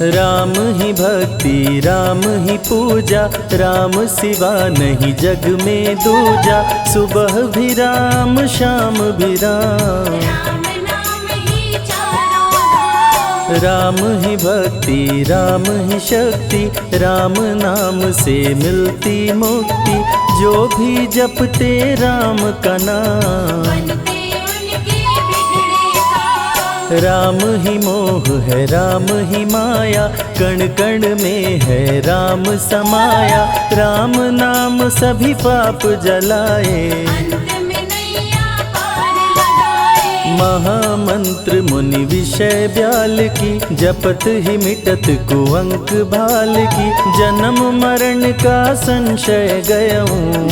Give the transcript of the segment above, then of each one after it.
राम ही भक्ति राम ही पूजा, राम सिवा नहीं जग में दूजा। सुबह भी राम शाम भी राम, राम ही भक्ति राम ही शक्ति, राम नाम से मिलती मुक्ति। जो भी जपते राम का नाम, राम ही मोह है राम ही माया, कण कण में है राम समाया। राम नाम सभी पाप जलाए, महामंत्र मुनि विषय ब्याल की, जपत ही मिटत कुअंक भाल की। जन्म मरण का संशय गयऊं,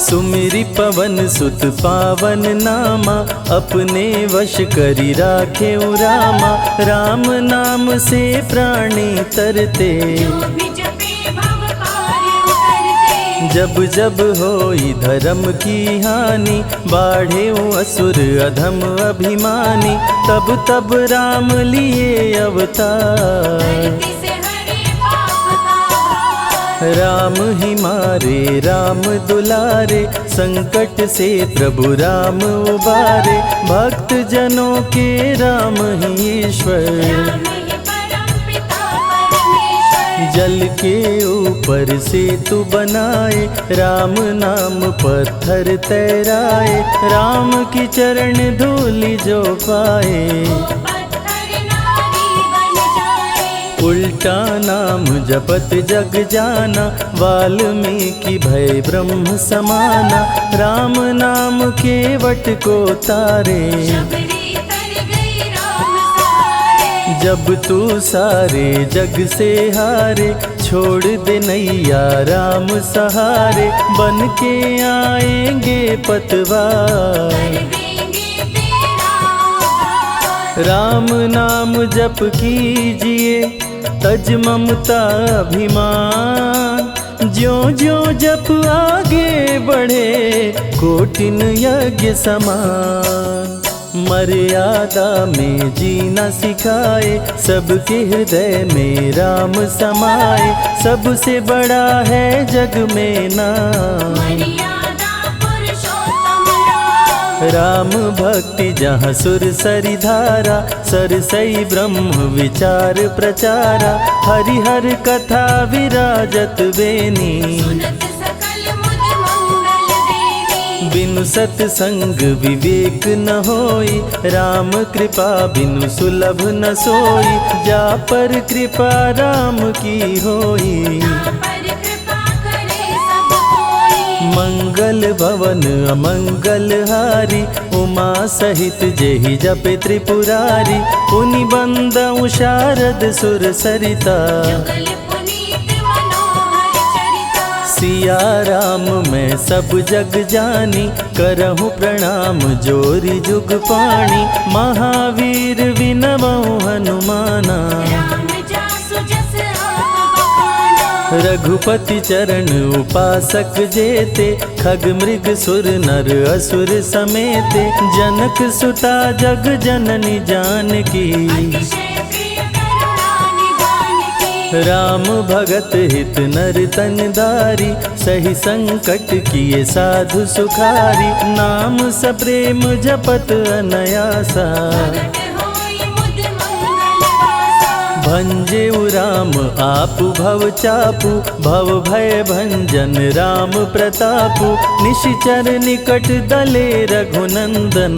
सुमिरि पवन सुत पावन नामा। अपने वश करी राखे रामा, राम नाम से प्राणी तरते। जब जब होई धर्म की हानि, बाढ़े असुर अधम अभिमानी। तब तब राम लिए अवतार, राम ही मारे राम दुलारे। संकट से प्रभु राम उबारे, भक्त जनों के राम ही ईश्वर। जल के ऊपर सेतु बनाए, राम नाम पत्थर तैराए। राम की चरण धूलि जो पाए, उल्टा नाम जपत जग जाना। वाल्मीकि भय ब्रह्म समाना, राम नाम के वट को तारे। जब तू सारे जग से हारे, छोड़ दे नैया राम सहारे। बन के आएंगे पतवार, राम नाम जप कीजिए तज ममता अभिमान। ज्यों ज्यों जप आगे बढ़े, कोटिन यज्ञ समान। मर्यादा में जीना सिखाए, सबके हृदय में राम समाए। सबसे बड़ा है जग में नाम, राम भक्ति जहाँ सुर सरि धारा। सरसई ब्रह्म विचार प्रचारा, हरिहर कथा विराजत बेनी। बिनु सत्संग विवेक न होई, राम कृपा बिनु सुलभ न सोई। जा पर कृपा राम की होई, मंगल भवन अमंगल हारी। उमा सहित जेहि जपे त्रिपुरारी, पुनि बंदउ शारद सुर सरिता। सिया राम मैं सब जग जानी, करहूँ प्रणाम जोरी जुग पाणी। महावीर विनवऊँ हनुमाना, रघुपति चरण उपासक जेते। खग मृग सुर नर असुर समेते, जनक सुता जग जननी जानकी। राम भगत हित नर तन दारी, सही संकट किए साधु सुखारी। नाम सप्रेम जपत अनयासा, भंजेउ राम आपु भव चापु। भव भय भंजन राम प्रतापु, निशिचर निकट दले रघुनंदन।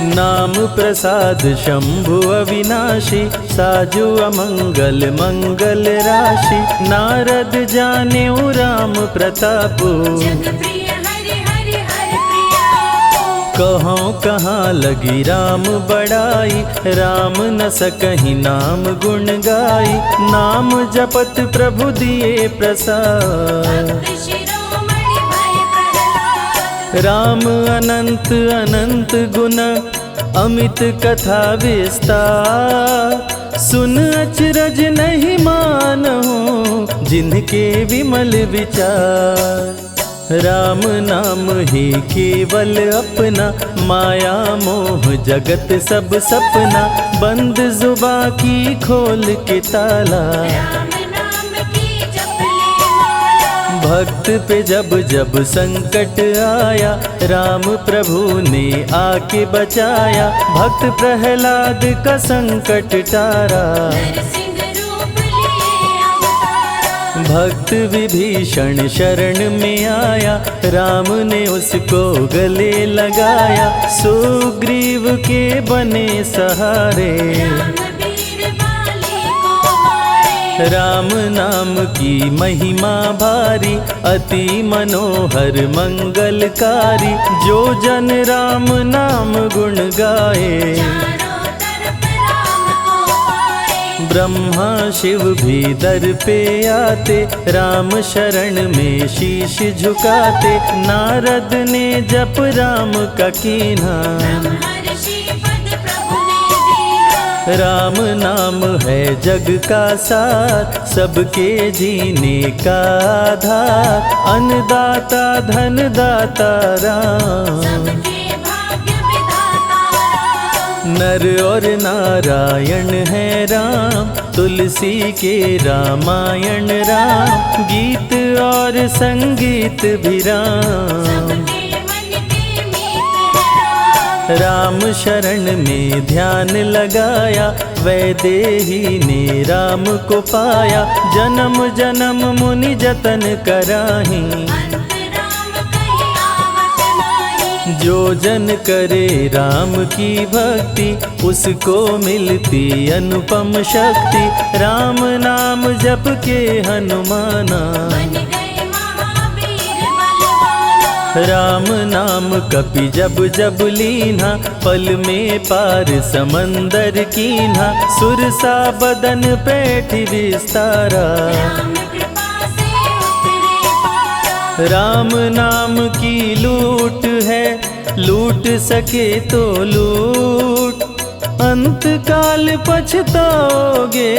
नाम प्रसाद शंभु अविनाशी, साजु अमंगल मंगल राशि। नारद जानेउ राम प्रतापु, कहाँ कहाँ लगी राम बड़ाई। राम न सकहि नाम गुण गाई, नाम जपत प्रभु दिए प्रसाद। राम अनंत अनंत गुण, अमित कथा विस्तार। सुन अचरज नहीं मानहु, जिनके विमल विचार। राम नाम ही केवल अपना, माया मोह जगत सब सपना, बंद जुबा की खोल के ताला, राम नाम की जप ले माला। भक्त पे जब जब संकट आया, राम प्रभु ने आके बचाया, भक्त प्रहलाद का संकट टारा, नरसिंह रूप लिए अवतारा। भक्त विभीषण शरण में आया, राम ने उसको गले लगाया, सुग्रीव के बने सहारे, राम वीर बाली को मारे। राम नाम की महिमा भारी, अति मनोहर मंगलकारी, जो जन राम नाम गुण गाए, चारों तरफ राम को पाए। ब्रह्मा शिव भी दर पे आते, राम शरण में शीश झुकाते, नारद ने जप राम का कीन्हा, ब्रह्मर्षि पद प्रभु ने दीना। राम नाम है जग का सार, सबके जीने का आधार, अन्नदाता धनदाता राम, सबके भाग्य विधाता राम। नर और नारायण है राम, तुलसी के रामायण राम, गीत और संगीत भी राम, सबके मन के मीत है राम। राम शरण में ध्यान लगाया, वैदेही ने राम को पाया, जन्म जन्म मुनि जतन कराही, अंत राम कहीं आवत नाही। जो जन करे राम की भक्ति, उसको मिलती अनुपम शक्ति, राम नाम जप के हनुमाना, बन गए महावीर बलवाना। राम नाम कपि जब जब लीन्हा, पल में पार समंदर कीन्हा, सुरसा बदन पैठ विस्तारा, राम कृपा से उतरे पारा। राम नाम की लूट है, लूट सके तो लूट, अंत काल पछताओगे,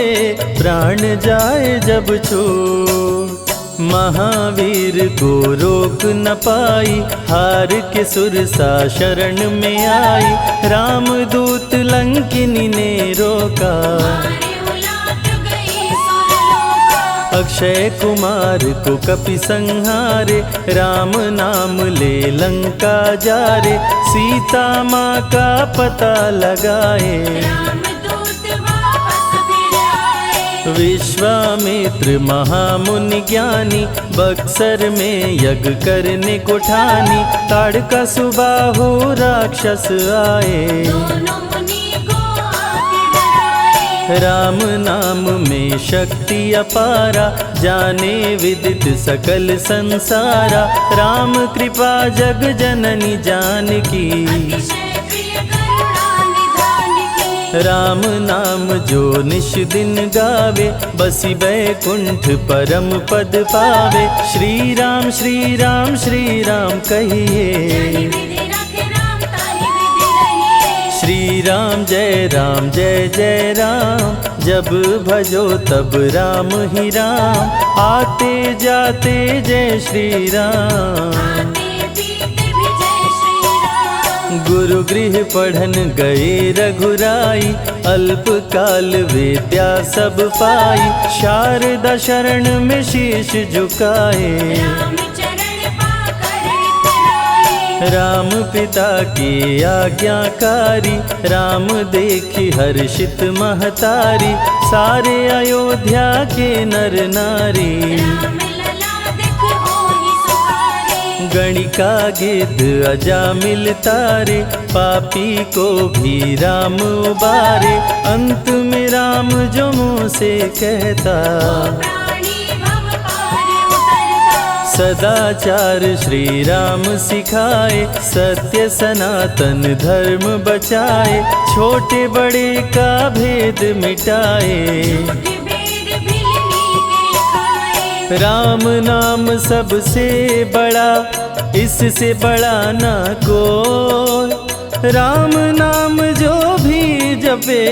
प्राण जाए जब छूट, महावीर को रोक न पाई, हार के सुरसा शरण में आई, रामदूत लंकिनी ने रोका, मारे उलाट गई सुरलोका। अक्षय कुमार को कपि संहारे, राम नाम ले लंका जारे, सीता माँ का पता लगाए, रामदूत वापस फिर आए। विश्वामित्र महामुनि ज्ञानी, बक्सर में यज्ञ करने को ठानी, ताड़का सुबाहु राक्षस आए, दोनों मुनि को आके डराए। राम नाम में शक्ति अपारा, जाने विदित सकल संसारा, राम कृपा जग जननी जानकी, अतिशय प्रिय करुणा निधान की। राम नाम जो निश दिन गावे, बसी बैकुंठ परम पद पावे, श्री राम श्री राम श्री राम जानि कहिए, विधि रखे राम ताहि विधि रहिए। श्री राम जय जय राम, जब भजो तब राम ही राम, आते जाते जय श्री राम, आते पीते भी जय श्री राम। गुरु गृह पढ़न गए रघुराई, अल्प काल विद्या सब पाई, शारदा शरण में शीश झुकाए, राम चरण पाकर इतराए। राम पिता की आज्ञाकारी, राम देखी हर्षित महतारी, सारे अयोध्या के नर नारी, राम लला दिख होहि सुखारे। गणिका गिद्ध अजामिल तारे, पापी को भी राम उबारे, अंत में राम जो मुँह से कहता, प्राणी भव पार उतरता। सदाचार श्री राम सिखाए, सत्य सनातन धर्म बचाए, छोटे बड़े का भेद मिटाए, झूठ भेद भिलनी के खाए। राम नाम सबसे बड़ा, इससे बड़ा ना कोई, राम नाम जो भी जपे,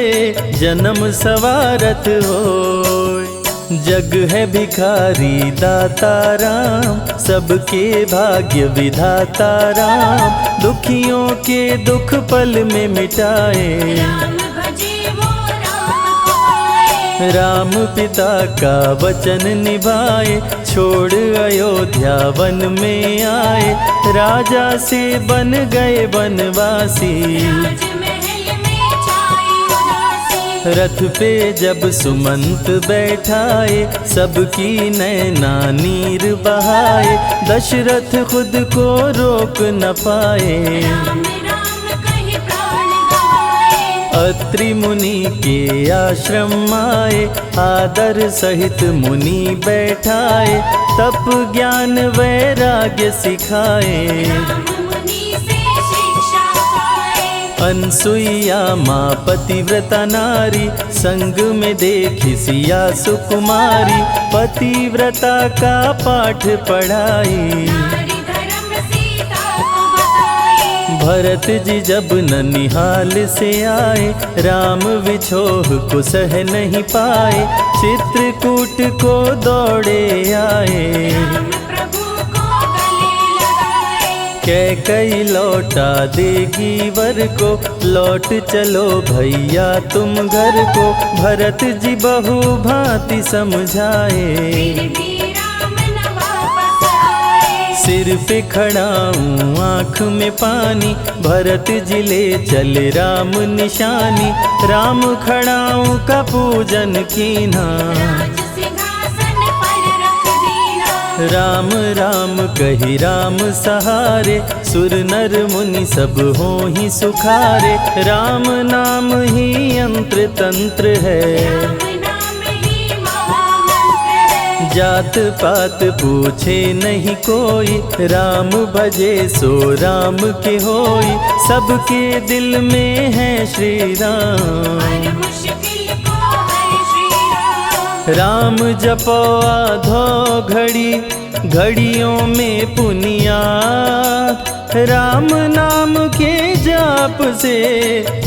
जन्म सवारत होय, जग है भिखारी दाता राम, सबके भाग्य विधाता राम, दुखियों के दुख पल में मिटाए। राम भजे वो राम को पाए। राम पिता का वचन निभाए, छोड़ अयोध्या वन में आए, राजा से बन गए वनवासी। राजमहल में छाई उदासी। रथ पे जब सुमंत बैठाए, सबकी नैना नीर बहाए, दशरथ खुद को रोक न पाए। राम राम कहि प्राण गवाए। अत्रि मुनि के आश्रम आए, आदर सहित मुनि बैठाए, तप ज्ञान वैराग्य सिखाए। राम मुनि से शिक्षा पाए। अनसुईया माँ पतिव्रता नारी, संग में देखी सिया सुकुमारी, पतिव्रता का पाठ पढ़ाई। नारी धर्म सीता को बताए। भरत जी जब ननिहाल से आए, राम विछोह को सह नहीं पाए, चित्रकूट को दौड़े आए। राम प्रभु को गले लगाए। कैकई लौटा देगी वर को, लौट चलो भैया तुम घर को, भरत जी बहु भांति समझाए। फिर भी राम न वापस आए। सिर पे खड़ाऊं आँख में पानी, भरत जी ले चले राम निशानी, राम खड़ाऊं का पूजन कीना। राज सिंहासन पर रख दीना। राम राम कही राम सहारे, सुर नर मुनि सब हो ही सुखारे, राम नाम ही यंत्र तंत्र है। राम नाम ही महामंत्र है। जात पात पूछे नहीं कोई, राम भजे सो राम के होई, सबके दिल में है श्री राम। हर मुश्किल को हर श्री राम। राम जपो आधो घड़ी, घड़ियों में पुनियात, राम नाम के जाप से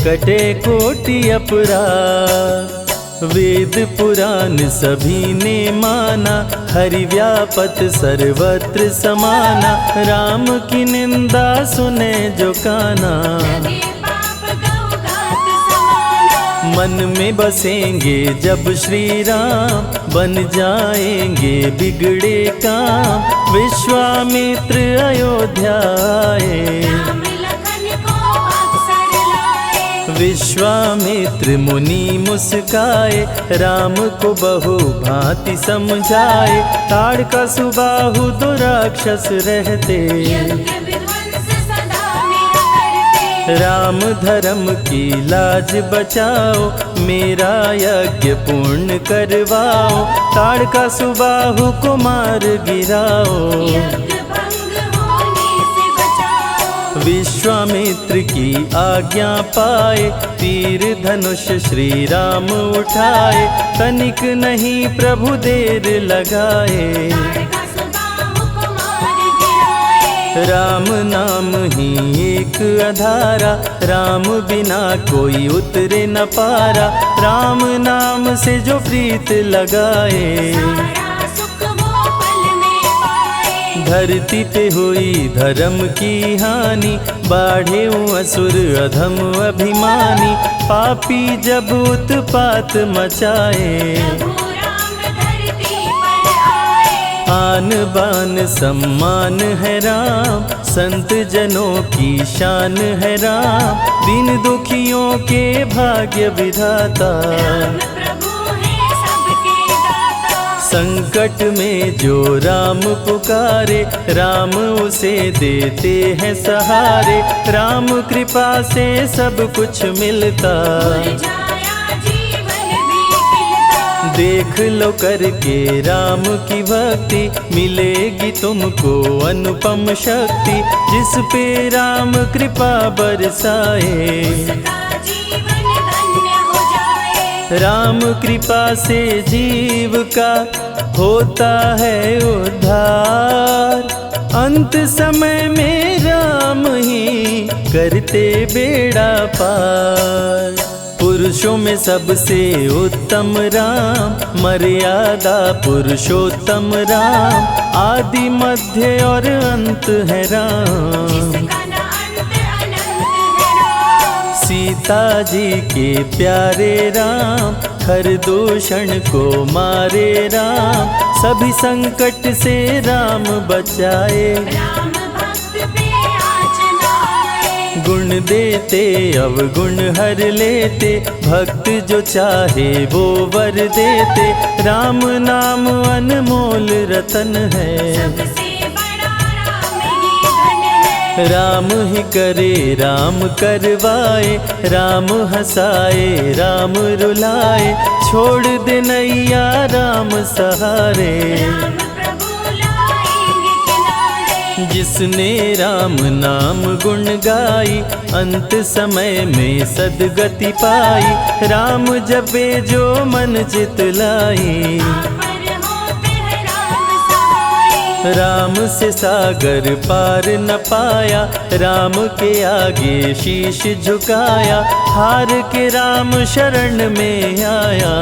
कटे कोटि अपराध। वेद पुराण सभी ने माना, हरि व्यापत सर्वत्र समाना, राम की निंदा सुने जो काना। लगे पाप गौ घात समाना। मन में बसेंगे जब श्री राम, बन जाएंगे बिगड़े काम, विश्वामित्र अयोध्या आए। राम लखन को अवसर लाए। विश्वामित्र मुनि मुस्काए, राम को बहु भांति समझाए, ताड़का सुबाहु दो राक्षस रहते, यज्ञ विध्वंस सदा मेरा करते। राम धर्म की लाज बचाओ, मेरा यज्ञ पूर्ण करवाओ, ताड़का सुबाहु को मार गिराओ। यज्ञ भंग होने से बचाओ। विश्वामित्र की आज्ञा पाए, तीर धनुष श्री राम उठाए, तनिक नहीं प्रभु देर लगाए। ताड़का सुबाहु को मार गिराए। राम नाम ही एक आधारा, राम बिना कोई उतरे न पारा, राम नाम से जो प्रीत लगाए। सारा सुख वो पल में पाए। धरती पे हुई धर्म की हानि, बाढ़े असुर अधम अभिमानी, पापी जब उत्पात मचाए। प्रभु राम धरती पर आए। आन बान सम्मान है राम, संत जनों की शान है राम, दीन दुखियों के भाग्य विधाता। राम प्रभु है सबके दाता। संकट में जो राम पुकारे, राम उसे देते हैं सहारे, राम कृपा से सब कुछ मिलता। मुरझाया जीवन भी खिलता। देख लो करके राम की भक्ति, मिलेगी तुमको अनुपम शक्ति, जिस पे राम कृपा बरसाए। उसका जीवन धन्य हो जाए। राम कृपा से जीव का होता है उद्धार, अंत समय में राम ही करते बेड़ा पार। पुरुषों में सबसे उत्तम राम, मर्यादा पुरुषोत्तम राम, आदि मध्य और अंत है राम। जिसका न अंत अनंत है राम। सीता जी के प्यारे राम, हर दूषण को मारे राम, सभी संकट से राम बचाए। राम भक्त पे आँच न आए। गुण देते अवगुण हर लेते, भक्त जो चाहे वो वर देते। राम नाम अनमोल रतन है, सबसे बड़ा राम ही धन है। राम ही करे राम करवाए, राम हंसाए राम रुलाए, छोड़ दे नैया राम सहारे। राम प्रभु लाएंगे किनारे। जिसने राम नाम गुण गाई, अंत समय में सदगति पाई। राम जपे जो मन चित लाई, पर होते हैं राम सहाय। राम से सागर पार न पाया, राम के आगे शीश झुकाया। हार के राम शरण में आया,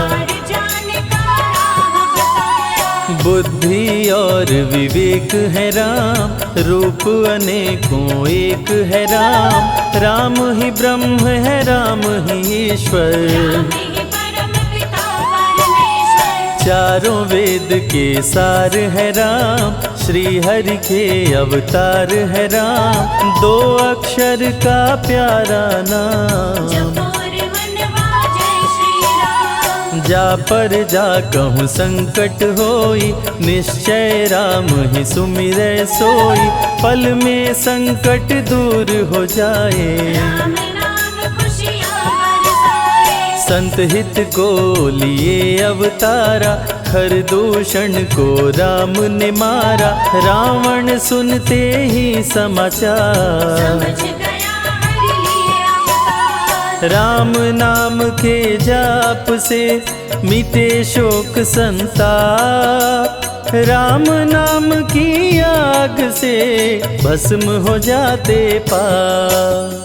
हार जाने का राह बताया। बुद्धि और विवेक है राम, रूप अनेकों एक है राम। राम ही ब्रह्म है राम ही ईश्वर, राम ही परम पिता परमेश्वर। चारों वेद के सार है राम, श्री हरि के अवतार है राम। दो अक्षर का प्यारा नाम, जपोर वनवा जय श्री राम। जा पर जा कहूँ संकट होई, निश्चय राम ही सुमिरै सोई। पल में संकट दूर हो जाए, राम नाम खुशियाँ बरसाए। संत हित को लिए अवतारा, हर दूषण को राम ने मारा। रावण सुनते ही समाचार, समझ गया हरि लिए अवतार। राम नाम के जाप से मिटे शोक संताप। राम नाम की आग से भस्म हो जाते पाप।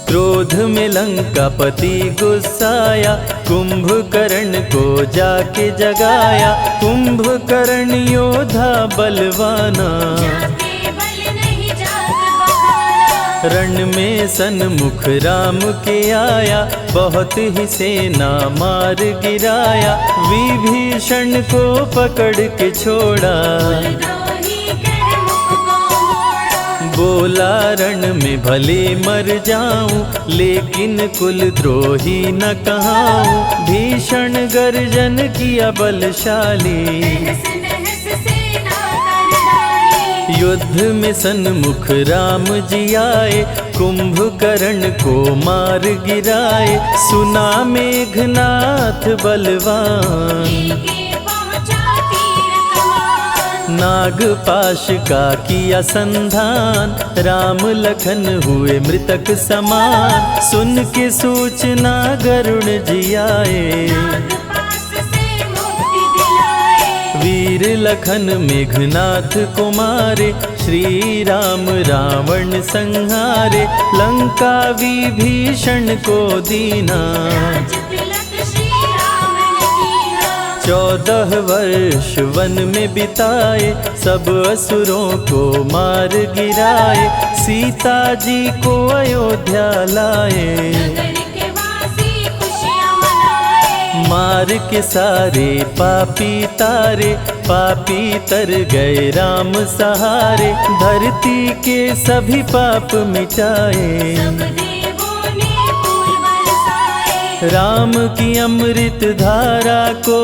क्रोध में लंकापति गुस्साया, कुंभकर्ण को जाके जगाया। कुंभकर्ण योद्धा बलवाना, जाके बल नहीं जाग बहाना। रण में सन्मुख राम के आया, बहुत ही सेना मार गिराया। विभीषण को पकड़ के छोड़ा, द्रोही कर मुख को मोड़ा। बोला रण में भले मर जाऊं, लेकिन कुल द्रोही न कहाऊं। भीषण गर्जन किया बलशाली, तहस नहस सेना कर डाली। युद्ध में सन्मुख राम जी आए, कुंभकर्ण को मार गिराए। सुना मेघनाथ बलवान, लेके पहुँचा तीर कमान। नागपाश का किया संधान, राम लखन हुए मृतक समान। सुन के सूचना गरुण जी आए, नागपाश से मुक्ति दिलाए। वीर लखन मेघनाथ को मारे। श्री राम रावण संहारे, लंका विभीषण को दीना। राज तिलक श्री राम ने कीना। 14 वर्ष वन में बिताए, सब असुरों को मार गिराए। सीता जी को अयोध्या लाए, नगर के वासी खुशियाँ मनाए। मार के सारे पापी तारे। पापी तर गए राम सहारे, धरती के सभी पाप मिटाए। सब देवों ने फूल बरसाए। राम की अमृत धारा को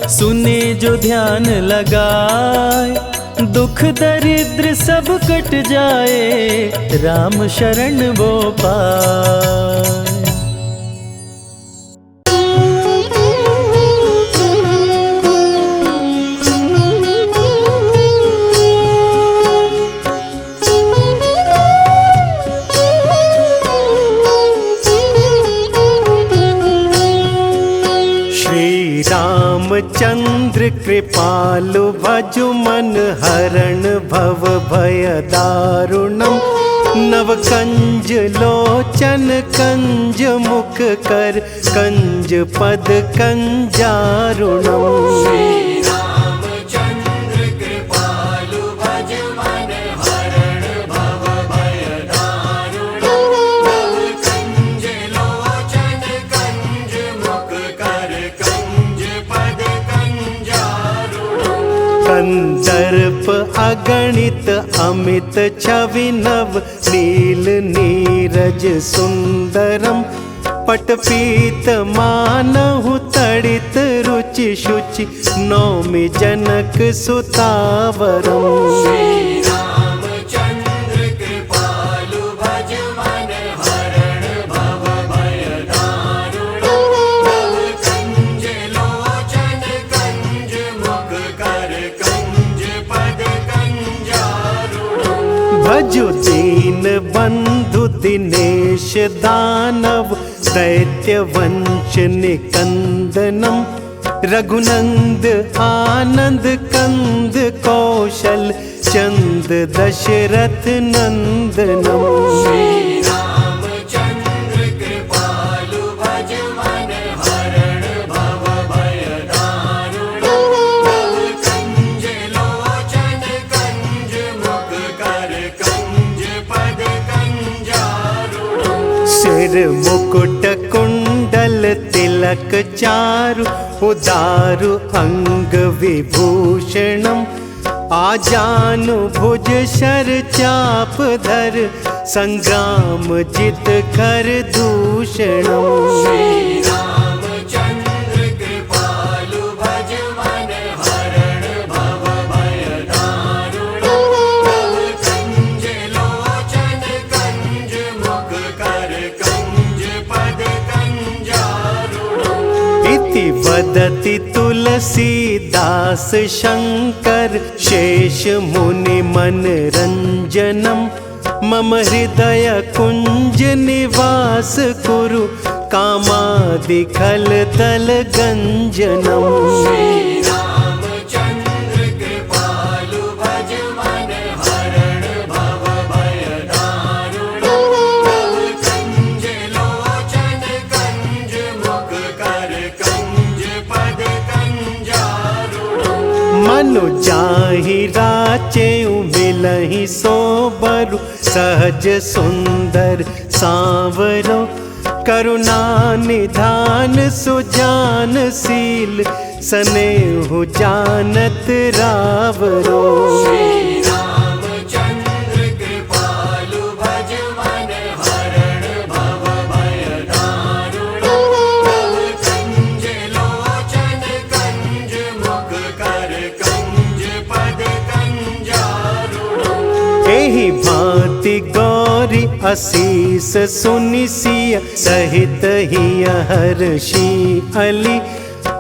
सुने जो ध्यान लगाए। दुख दरिद्र सब कट जाए, राम शरण वो पाए। रामचंद्र कृपालु भजु मन हरण भव भय दारुणम। नव कंज लोचन कंज मुख कर कंज पद कंजारुणम। रामचंद्र कृपालु भज मन हरण भव भय दारुणम्। नव कंज लोचन कंज मुख कर कंज पद कंजारुणम्। कंदर्प अगणित अमित छवि नव नील नीरज सुंदरम। पटपीत मानहु तड़ित रुचि शुचि नौमि जनक सुतावरम। रामचंद्र कृपालु भज मन हरण भव भय दारुणम्। नव कंज लोचन कंज मुख कर कंज पद कंजारुणम्। भजु दीन बंधु दिनेश दानव दैत्य वंश निकंदनम। रघुनंद आनंद कंद कौशल चंद दशरथ नंदनम। रामचंद्र कृपालु भज मन हरण भव भय दारुणम्। नव कंज लोचन कंज मुख कर कंज पद कंजारुणम्। सिर मुकुट कुंडल तिलक चारु उदारु अंग विभूषणम। आजानु भुज शर चाप धर संग्राम जित कर दूषणम। रामचंद्र कृपालु भज मन हरण भव भय दारुणम्। नव कंज लोचन कंज मुख कर कंज पद कंजारुणम्। इति वदति तुलसीदास शंकर शेष मुनि मनरंजनम। मम हृदय कुंज निवास कुरु कामादि खल तल गंजनम। रामचंद्र कृपालु भज मन हरण भव भय दारुणम्। नव कंज लोचन कंज मुख कर कंज पद कंजारुणम्। मनु जाहि राचेउ मिलहि सोबरु सहज सुंदर सांवरो। करुणा निधान सुजान शील सनेहु जानत रावरो। रामचंद्र कृपालु भज मन हरण भव भय दारुणम्। नव कंज लोचन कंज मुख कर कंज पद कंजारुणम्। एहि भांति गौरी असीस सुनि सिय सहित हिय हर्षि अली।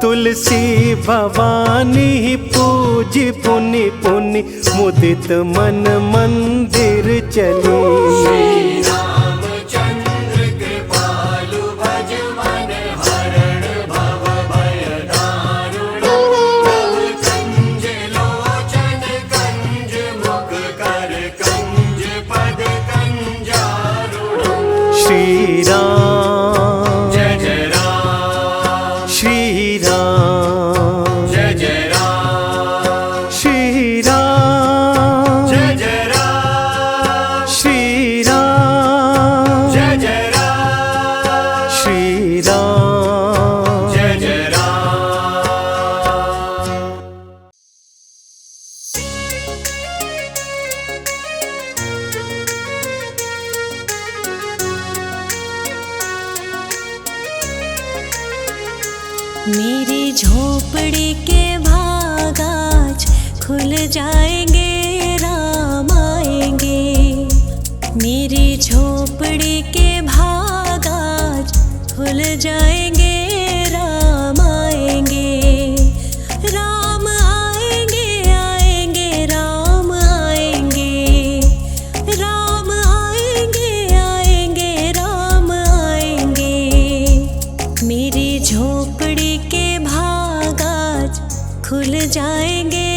तुलसी भवानी पूजि पुनि पुनि मुदित मन मंदिर चली। रामचंद्र कृपालु भज मन हरण भव भय दारुणम्। नव कंज लोचन कंज मुख कर कंज पद कंजारुणम्। श्री राम जय जय राम। श्री राम जय जय राम। श्री राम जय जय राम। श्री राम जय जय राम। श्री राम जय जय राम। मेरी झोपड़ी के भाग आज खुल जाएंगे, राम आएंगे। मेरी झोपड़ी के भाग आज खुल जाएंगे, राम आएंगे। राम आएंगे, आएंगे, राम आएंगे। राम आएंगे, आएंगे, राम आएंगे। मेरी झोपड़ी के भाग आज खुल जाएंगे,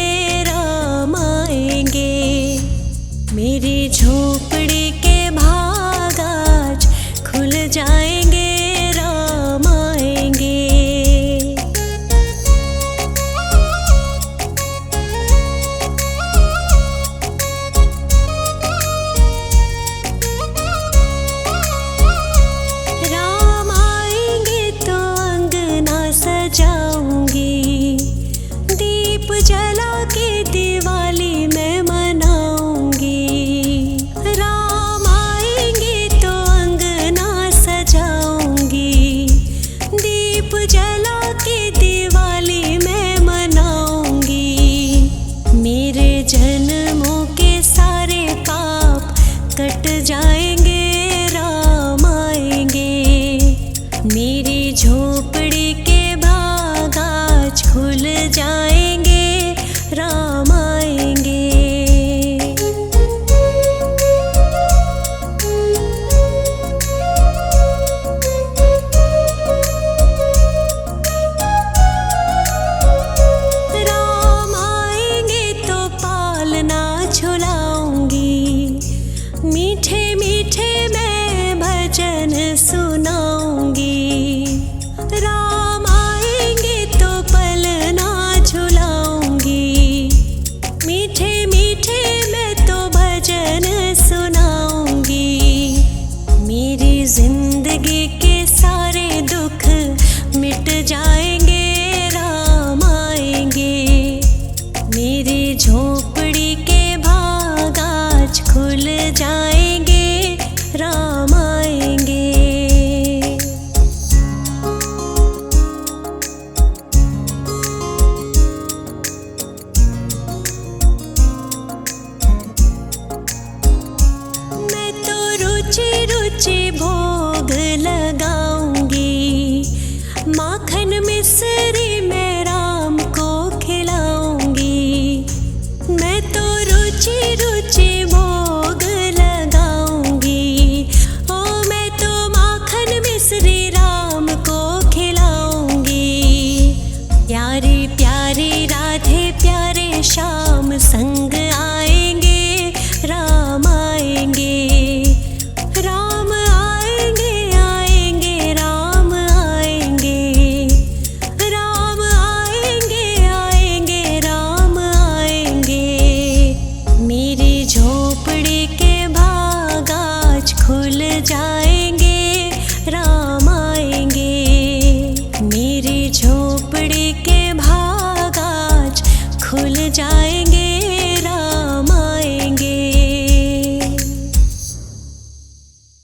राम आएंगे। मेरी झोपड़ी के माखन मिश्री